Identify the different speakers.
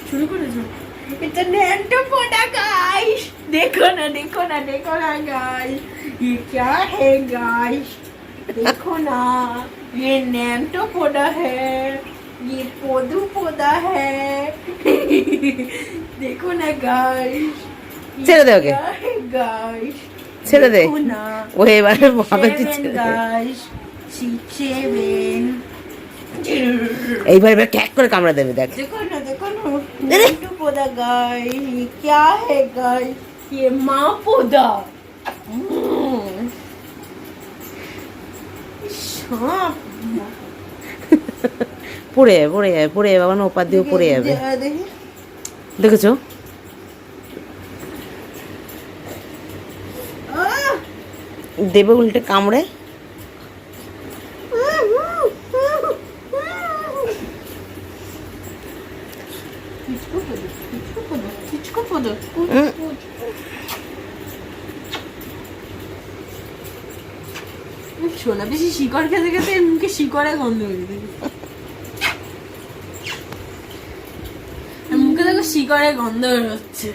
Speaker 1: শুরু করেছো? এটা ন্যান্টো পোডা गाइस, देखो ना गाइस, ये क्या है गाइस, देखो ना, ये न्यान्टो पोडा है, ये पोदू पोदा है। देखो ना गाइस,
Speaker 2: ছেড়ে দে ওকে,
Speaker 1: गाइस
Speaker 2: ছেড়ে দে।
Speaker 1: देखो ना,
Speaker 2: ও এবারে ভাবে তুই ছেড়ে দে।
Speaker 1: गाइस 6-7
Speaker 2: এইবার এবার ট্যাগ করে কামড়া দেবে দেখ।
Speaker 1: देखो ना न्यान्टो पोदा गाइस, ये क्या है गाइस, ये माँ पोदा। सांप
Speaker 2: পড়ে যাবে পড়ে যাবে পড়ে যাবে, বাবা ওপার দিয়েও পড়ে যাবে,
Speaker 1: देखी
Speaker 2: দেখেছো? দেবে উল্টে কামড়ে।
Speaker 1: শোনা বেশি শিকড় খেতে খেতে মুখে শিকড়ে গন্ধ হয়ে গেছে, মুখে দেখো শিকড়ে গন্ধ হচ্ছে।